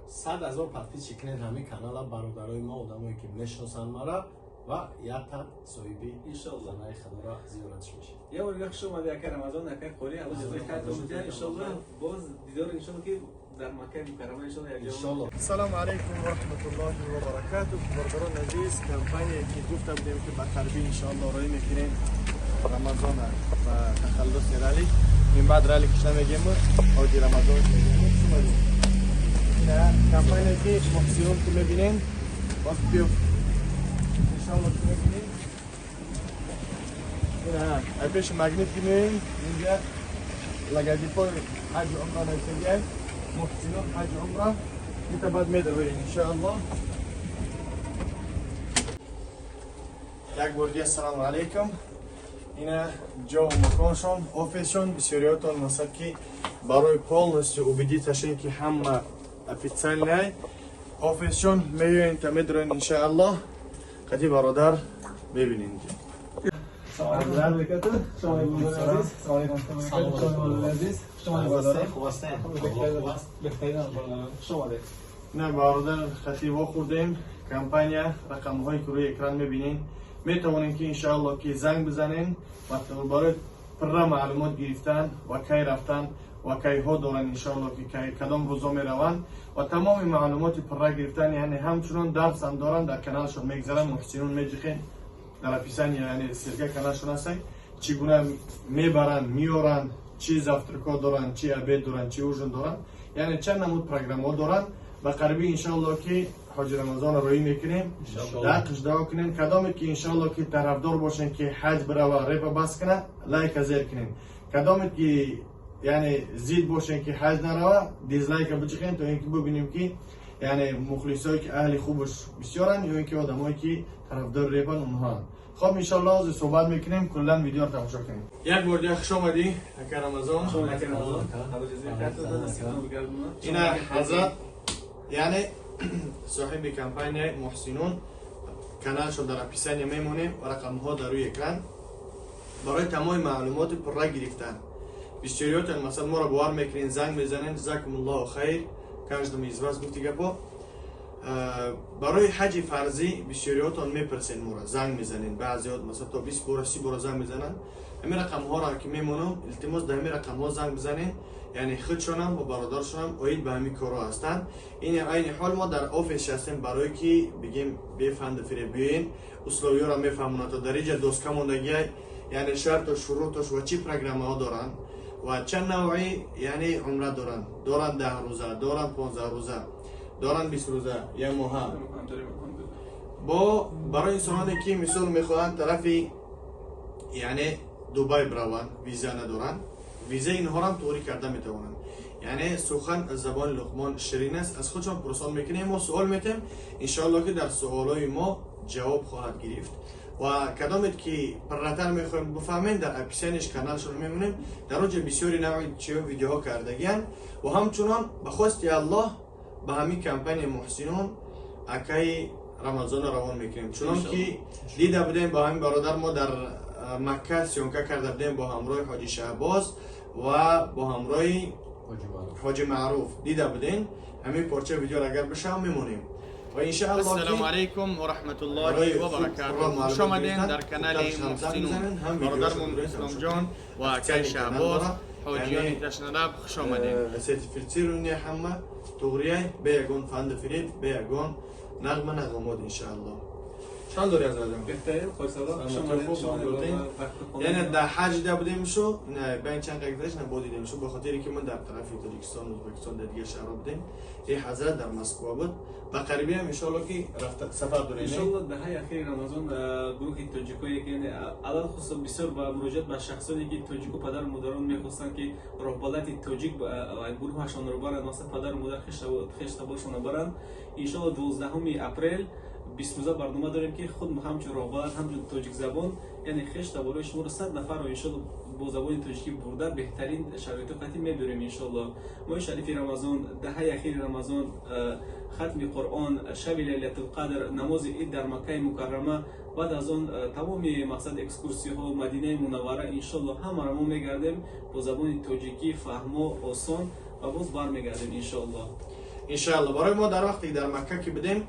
100,000 подписчик чекнед ҳамин канала бародарои мо одамое ки мешиносанд мара ва яктан соҳиби иншаллоҳ занаи хадора зиёратш мешавад. Я бор як шумо яка рамазон яка қори алла ҷазои хайртон бидиҳад иншаллоҳ боз дидор иншаллоҳ ки дар Макка мукаррама иншаллоҳ як ҷо Иншаллоҳ. Ассалому алайкум ва раҳматуллоҳи ва баракатуҳ. Бародарон азиз, компания ки гуфта будем ки ба қарбӣ иншааллоҳ роҳӣ мекунем рамазон ба тахаллуси ралик. Мин баъд ралик ишна мегем ҳоҷи рамазон мегем. Ина компания ки муҳсинон ки мебинем боз биё иншааллоҳ ки мебинем. Ина ай пеши магнит ки меем инҷа логотипои ҳаҷ умра нависагиай муҳсинон ҳаҷ умра ита баъд медавем иншааллоҳ. Як бор дига ассалому алайкум. Ина ҷоу маконшон офисшон бисёриётон масад ки барои полностью убедиташен ки ҳама официальнай офисшон меёен та медурен иншааллоҳ. қади бародар мебинен ки ина бародар хати вохӯрдем компания рақамҳои ки рӯи экран мебинен метавонем ки иншааллоҳ ки занг бизанен ва барои пурра маълумот гирифтан ва кай рафтан ва кайҳо доранд иншааллоҳ ки кадом рӯзо мераванд ва тамоми маълумоти пурра гирифтан яъне ҳамчунон дарсам доранд дар каналшон мегзаранд муҳсинун медиқен дар описание яъне сирга каналшон ҳастанд чӣ гуна мебаранд меёранд чӣ завтрако доранд чӣ обед доранд чӣ ужин доранд яъне чанд намуд программаҳо доранд ба қарбӣ иншааллоҳ ки ҳоҷи рамазонро роҳӣ мекунем дақш даво кунем кадоме ки иншааллоҳ ки тарафдор бошем ки ҳаҷ бирава репа бас куна лайка зер кунем кадоме ки яъне зид бошем ки ҳаҷ нарава дизлайка бичиқем то ин ки бибинем ки яъне мухлисое ки аҳли хубаш бисёранд ё ин ки одамое ки тарафдори репан онҳоанд. خب انشالله از صحبت میکنیم کلا ویدیو رو تماشا کنیم. یک بار دیگه خوش آمدی اکا رمضان. اینا حضرت یعنی صاحب کمپانی محسنون کانالشون در اپیسانی میمونه و رقم ها در روی اکران برای تمام معلومات پررا گرفتن. بسیاریات مثلا ما رو باور میکنین زنگ میزنین جزاکم الله خیر کاجدم ایزواز گفتی گپو برای حج فرضی بسیاریاتون میپرسین مورا زنگ میزنین بعضیات مثلا تا 20 بار 30 بار زنگ میزنن همین رقم ها را که میمونم التماس در همین رقم ها زنگ بزنین یعنی خودشونم و برادرشونم اوید به همین کارا هستن این عین حال ما در آفیس هستیم برای که بگیم بفند فری بیاین اصلاحی را میفهمونن تا درجه دوست کموندگی یعنی شرط و شروطش و چی پروگرام ها دارن و چند نوعی یعنی عمره دارن 10 روزه دارن 15 روزه دارن 20 روزه یا ماه با برای انسانانی که مثال میخواهند طرفی یعنی دبی بروند ویزا ندارن ویزا اینها هم طوری کرده میتوانند یعنی سخن از زبان لقمان شیرین است از خودشان پرسان میکنیم و سوال میتیم انشاءالله که در سوالای ما جواب خواهد گرفت و کدامت که پرتر میخوایم بفهمین در اپیسانش کانالشون میمونیم در اونجا بسیاری نوعی ویدیوها کردگیان و همچنان به خواست الله با همین کمپانی محسنون اکای رمضان روان میکنیم چون که دیده بودیم با همین برادر ما در مکه سیونکه کرده بودیم با همراه حاجی شهباز و با همراه حاجی معروف دیده بودیم همین پارچه ویدیو اگر بشه میمونیم و ان شاء الله. السلام علیکم و رحمت الله و برکاته. خوش آمدین در کانال محسنون برادرمون اسلام جان و اکای شهباز حاجیان تشنرب. خوش آمدین. سرتیفیکیرونی همه توغریه به یگان فند فرید به یگان نغمه نغمات انشاءالله. چند داری از آدم؟ بهترین خوشحال شما یعنی در حج ده بودیم شو نه بین چند قدرش نبودیم شو به خاطری که من در طرف تاجیکستان و ازبکستان دیگه شهر بودیم این حضرت در مسکو بود با قریبی هم انشاءالله که رفت سفر داریم انشاءالله دهه اخیر رمضان گروه تاجیکایی که یعنی الان خصوصا بسیار با مراجعت به شخصانی که تاجیک و پدر و مادران میخواستن که رهبالت تاجیک گروهشان رو برن مثلا پدر و مادر خشتبالشون برن انشاءالله 12 اپریل 20 روزه برنامه داریم که خود همچون رهبر همچون تاجیک زبان یعنی خشت بالای شما رو 100 نفر رو انشالله با زبان تاجیکی برده بهترین شرایط قطعی میبریم انشالله. ما شریف رمضان دهه اخیر رمضان ختم قرآن شب لیلة القدر نماز عید در مکه مکرمه بعد از آن تمام مقصد اکسکورسی ها مدینه منوره انشالله همه رو ما میگردیم با زبان تاجیکی فهم و آسان و باز برمیگردیم انشالله. انشالله برای ما در وقتی در مکه که بدیم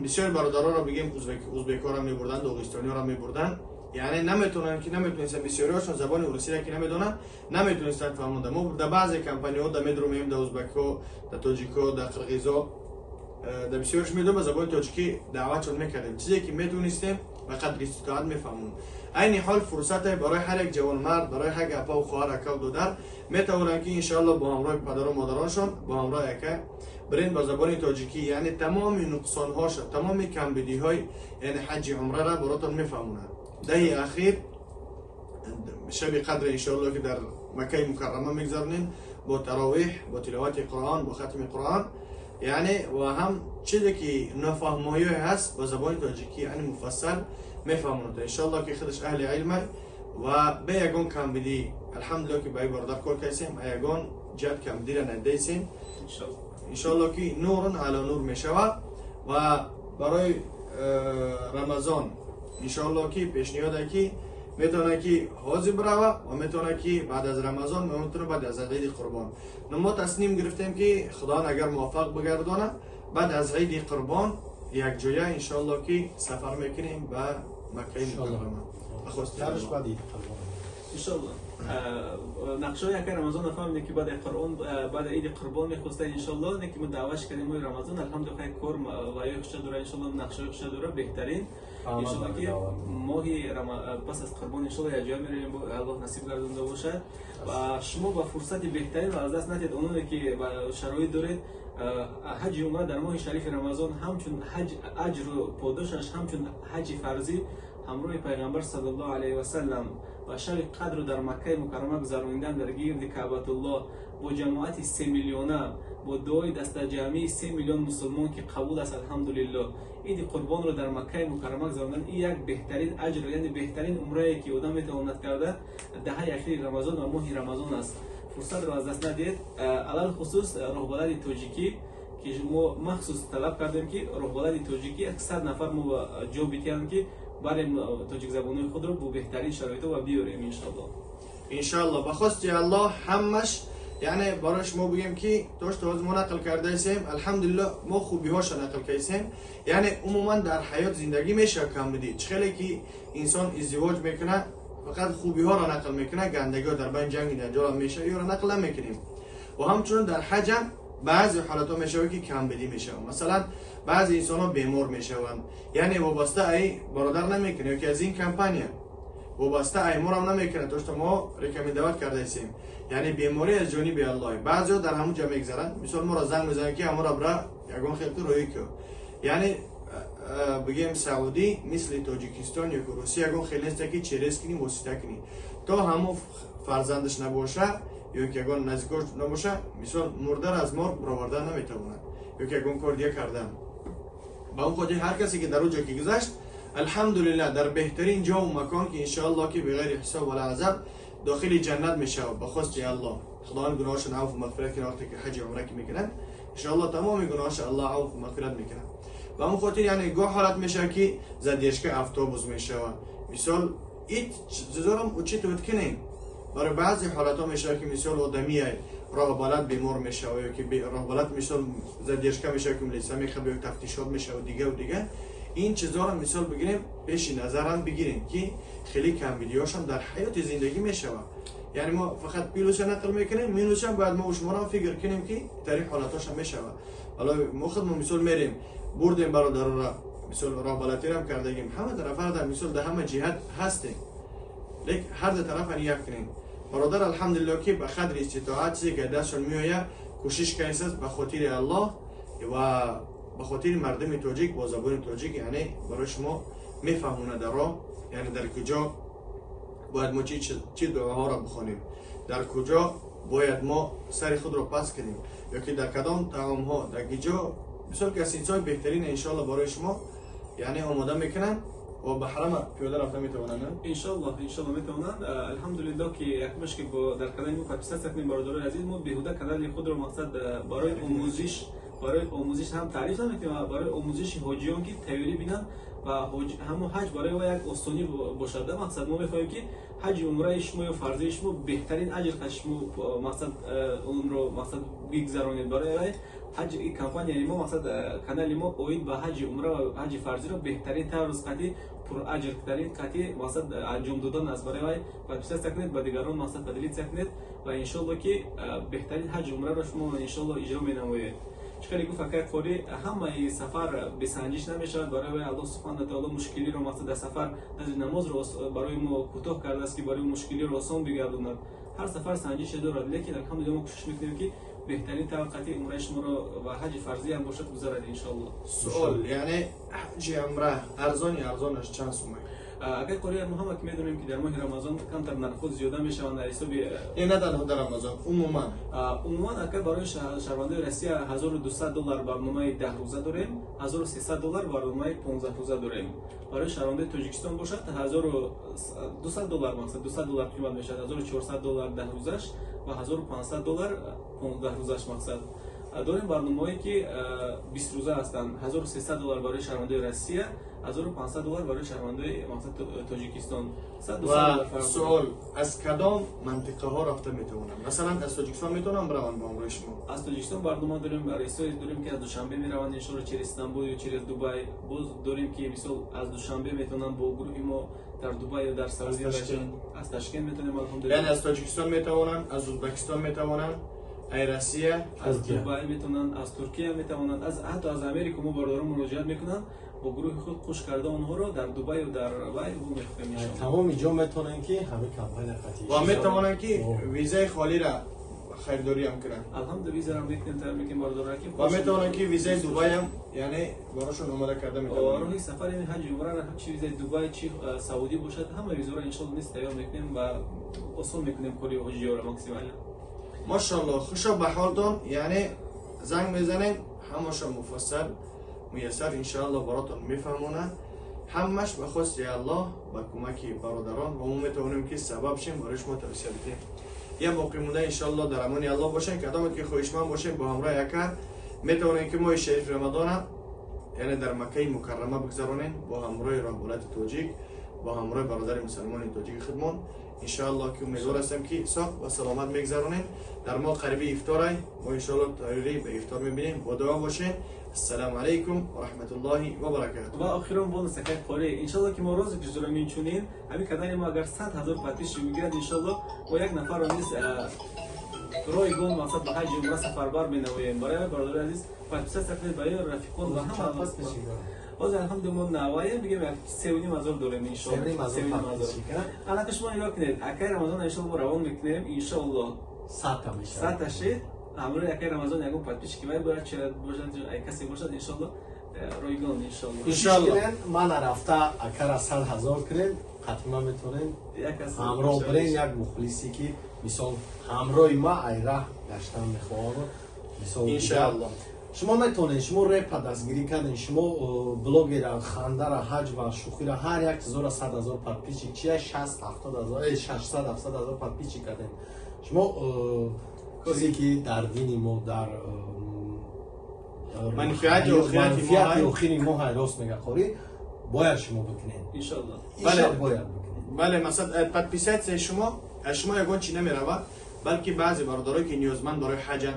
بسیار برادران را بگیم ازبک‌ها را میبردن، داغستانی را میبردن، یعنی نمیتونستن بسیاریشون زبان روسی را که نمیدونن نمیتونستن فهموندن. ما در بعضی کمپانی ها در میدرومیم، در ازبک‌ها، در تاجیک‌ها، در قرقیزها، در بسیارش میدونم به زبان تاجیکی دعوتشون میکردیم، چیزی که میتونستیم و قدر استطاعت میفهمون. عین حال فرصت برای هر یک جوان مرد، برای هر اپا و خواهر، اکا و دودر میتونن که انشالله با همراه پدر و مادرانشون با همراه اکا برین با زبان تاجیکی، یعنی تمام نقصان هاش، تمام کمبودی های یعنی حج عمره را براتون میفهمونن. دهی اخیر شب قدر انشالله که در مکه مکرمه میگذرونین با تراویح، با تلاوت قرآن، با ختم قرآن، یعنی و هم چیزی که نفهمایی هست با زبان تاجیکی یعنی مفصل میفهمونند انشالله که خودش اهل علمه و به یگان کمبودی الحمدلله که به برادر کار کردیم، یگان جد کمبودی را ندیسیم انشالله که نور علی نور میشود. و برای رمضان انشالله که پیشنهاد که میتونه که حاضر بروه و میتونه که بعد از رمضان و میتونه بعد از عید قربان. ما تصمیم گرفتیم که خدا اگر موفق بگردانه بعد از عید قربان یک جایه انشالله که سفر میکنیم به مکه مکرمه. بخواستیم بعد عید قربان انشالله نقشه یک رمضان فهمیدیم که بعد عید قربان میخواسته انشالله که ما دعوتش کردیم ماه رمضان الحمدلله کار و یخش داره انشالله نقشه یخش داره بهترین انشالله که ماه پس از قربان انشالله یک جای میریم الله نصیب گردونده باشد و شما با فرصت بهترین و از دست ندید اونایی که شرایط دارید حج عمره در ماه شریف رمضان همچون حج اجر و پاداشش همچون حج فرضی همراه پیغمبر صلی الله علیه و سلم و شب قدر رو در مکه مکرمه گذراندن در گرد کعبه الله با جماعت 3 میلیونه با دعای دست جمعی 3 میلیون مسلمان که قبول است الحمدلله عید قربان رو در مکه مکرمه گذراندن این یک بهترین اجر یعنی بهترین عمره که آدم میتواند کرده دهه اخیر رمضان و ماه رمضان است. فرصت رو از دست ندید. علل خصوص رهبران تاجیکی که ما مخصوص طلب کردیم که رهبران تاجیکی 100 نفر ما جو بیتیم که برای تاجیک زبانهای خود رو با بهترین شرایط و بیاریم انشالله. انشالله بخواست الله همش یعنی براش ما بگیم که توش ما نقل کرده ایسیم الحمدلله ما خوبی هاش نقل کردیم. یعنی عموما در حیات زندگی میشه کم بدید خیلی که انسان ازدواج میکنه فقط خوبی ها را نقل میکنه، گندگی ها در بین جنگ در جا میشه یا را نقل نمیکنیم. و همچنین در حج بعضی حالات ها میشه که کم بدی میشه، مثلا بعضی انسان ها بیمار میشوند یعنی وابسته ای برادر نمیکنه که از این کمپانی وابسته ای ما هم نمیکنه توش ما ریکامندوات کرده ایسیم یعنی بیماری از جانب الله. بعضی ها در همون جا میگذرن مثلا ما را زنگ میزنن که ما را برا یگان خیلی روی که یعنی بگیم سعودی مثل تاجیکستان یا روسیه یگان خیلی است که چریز کنی واسطه کنی تا همون فرزندش نباشه یا که یگان نزدیکش نباشه مثلا مرده از مرگ برآوردن نمیتونه یا که یگان کار دیگه کردن. با اون خاطر هر کسی که در اونجا که گذشت الحمدلله در بهترین جا و مکان که انشاءالله که بغیر حساب ولا عذاب داخل جنت میشه با خواست الله. خداوند گناهاشون عفو و مغفرت کنه وقتی که حج عمره که میکنن انشاءالله تمام گناهاش الله عفو و مغفرت میکنه. و اون خاطر یعنی گاه حالت میشه که زدیشکه اتوبوس میشه مثال ایت زورم اوچی تو کنین برای بعضی حالات ها میشه که مثال آدمی راه بالات بیمار میشه یا که راه بالات مثال زدیشکه میشه که ملیسا میخواد یا تفتیشات میشه و دیگه این چیزا رو مثال بگیریم پیش نظرم بگیریم که خیلی کمبودیاشون در حیات زندگی میشه. یعنی ما فقط پیلوش نقل میکنیم مینوش هم باید ما شما رو فکر کنیم که در حالاتاش هم میشه. حالا ما خودمون مثال میریم بردیم برادر را مثال راه بالاتی هم کردیم همه طرفا در مثال در همه جهت هستیم لیکن هر دو طرف ان یک کنیم برادر الحمدلله که به قدر استطاعت چیزی که دستشون میآید کوشش کردند به خاطر الله و به خاطر مردم تاجیک با زبان تاجیک یعنی برای شما میفهمونه در راه یعنی در کجا باید ما چی دعاها را بخونیم، در کجا باید ما سر خود را پس کنیم یا که در کدام طعام ها در کجا مثال که سینسای بهترین انشالله برای شما یعنی آماده میکنن و به حرم پیاده رفته میتونن انشالله میتونن. الحمدلله که یکمش که با در کانال ما پاکستان سکنیم برادران عزیز ما بیهوده کانال خود رو مقصد برای آموزش برای آموزش هم تعریف نمیکنیم، برای آموزش حاجیان که تئوری بینن و همون حج برای او یک استونی باشد. مقصد ما میخواهیم که حج عمره شما یا فرض شما بهترین اجر شما مقصد اون رو مقصد بگذرونید. برای حج این کمپانی ما مقصد کانال ما اوید به حج عمره و حج فرضی رو بهترین طرز قطعی پر اجر ترین قطعی مقصد انجام دادن از برای پیشنهاد تکنید به دیگران مقصد تدریس تکنید و ان شاء الله که بهترین حج عمره رو شما ان شاء الله اجرا می‌نمایید. چکاری که فکر خوری همه سفر بسنجش نمیشود. برای الله سبحانه و تعالی مشکلی رو مقصد سفر از نماز رو برای ما کوتاه کرده است که برای مشکلی رو آسان بگرداند. هر سفر سنجش دارد، لیکن الحمدلله ما کوشش میکنیم که بهترین طریقتی عمره شما رو و حج فرضی هم باشد گذارد ان شاء الله. سوال یعنی حج عمره ارزانش چند سومه؟ اگر قریه ما هم که میدونیم که در ماه رمضان کمتر نرخ زیاده میشوند در حساب این نه تنها در رمضان، عموما اگر برای شهروندان روسیه $1200 برنامه 10 روزه داریم، $1300 برنامه 15 روزه داریم. برای شهروندان تاجیکستان باشد $1200 مقصد $200 قیمت میشد، $1400 10 روزش و $1500 15 روزش مقصد. داریم برنامه‌ای که 20 روزه هستند. $1300 برای شهروندان روسیه، $1500 برای شهروندان مقصد تاجیکستان. و سوال از کدام منطقه ها رفته میتونم؟ مثلا از تاجیکستان میتونم بروم با عمره شما؟ از تاجیکستان برنامه داریم، برای داریم که از دوشنبه میروند ان شاء الله چه استانبول یا چه دبی. باز داریم که مثلا از دوشنبه میتونن با گروه ما در دبی یا در سعودی باشن. از تشکیل میتونیم الحمدلله. یعنی از تاجیکستان میتونن، از ازبکستان میتونن، از روسیه، از دبی میتونن، از ترکیه میتونن، از حتی از امریکا ما بارداران مراجعت میکنن با گروه خود خوش کرده اونها رو در دبی و در وای رو میخوایم تمام اینجا میتونن که همه کمپانی قطعی و میتونن که ویزای خالی را خریداری هم کنن. الحمدلله ویزا رو میکنیم تر میکنیم بارداران که و میتونن که ویزای دبی هم یعنی براشون آماده کرده میتونن. راهی سفر این حج عمره را چه ویزای دبی چه سعودی باشد همه ویزا رو ان شاء الله نیست تیار میکنیم و اصول میکنیم کلی حجی رو ماکسیمال. ماشاءالله خوشا به حالتون، یعنی زنگ میزنیم همشون مفصل میسر انشاءالله براتون میفهمونه. همش به خواست الله با کمک برادران و ما میتونیم که سبب شیم برای شما توصیه بدیم. یه موقع مونده انشاءالله در امان الله باشین، کدام که خویشمند باشین با همراه یکر میتونیم که ما شریف رمضان یعنی در مکه مکرمه بگذرونیم با همراه رهبرت توجیک، با همراه برادر مسلمان توجیک خدمون. انشاءالله که امیدوار هستم که صحب و سلامت میگذرونیم. در ما قریبی افطار ما انشاءالله تایری به افطار میبینیم. با دعا باشین. السلام علیکم و رحمت الله و برکاته. و اخیرا بون سکای قره انشالله که ما روز که جلو میچونیم همین کدای ما اگر 100,000 پاتیش میگیرد انشالله و یک نفر رو نیست روی گون مقصد به حج عمره سفربر بنویم. برای برادر عزیز پاتیس تکنید برای رفیقان و همه باز الحمدلله نوایی میگم 3,500 داریم انشالله. 3,500 الان که شما نگاه کنید اگر رمضان انشالله روان میکنیم انشالله 100 تا میشه. 100 تا شد همراه اگر رمضان یکم پاتیش که باید چرا باشد ای کسی باشد انشالله رایگان انشالله. من رفته اگر 100,000 کنیم حتما میتونیم همراه برین یک مخلصی که مثلا همراه ما ایره گشتن میخواد مثلا انشالله. شما میتونید شما رپ دستگیری کردین، شما بلاگ را خنده را حج و شوخی را هر یک 100,000 پادپیچی چیه 60-70,000 600-700,000 پادپیچی کردین. شما چیزی که در دین ما در منفعت اخیری ما راست میگه خوری باید شما بکنین انشالله. بله باید بکنین. بله مثلا پادپیسات شما یگان چی نمیروه، بلکه بعضی برادرایی که نیازمند برای حج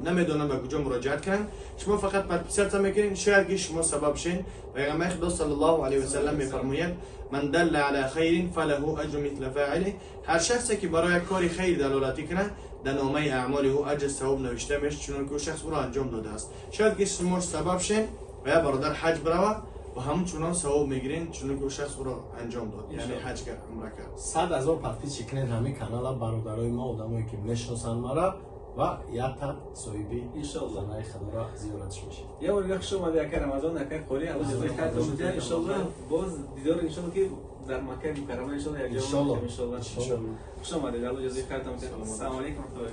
نمیدونن به کجا مراجعت کنن، شما فقط پادپیسات میکنین شاید که شما سبب شین. پیغمبر خدا صلی الله علیه و سلم میفرماید من دل علی خیر فله اجر مثل فاعله. هر شخصی که برای کاری خیر دلالتی کنه در نامه اعمال او اجر ثواب نوشته میشه چون که شخص او را انجام داده است. شاید که شما سبب شین و یا برادر حج بروه و همچنان ثواب میگیرین چون که شخص او را انجام داد، یعنی حج کرد عمره کرد. 100,000 پادپیچ کنین همین کانال برادرای ما آدمایی که میشناسن مرا و یا تا صاحبی انشالله خانه خدا را زیارتش میشه. یا ورگاه شما در اگر رمضان اگر خوری الله جزای خیر داشته انشالله باز دیدار انشالله که در مکه مکرمه انشالله یک جا انشالله خوش آمدید الله جزای خیر داشته. السلام علیکم و رحمت الله.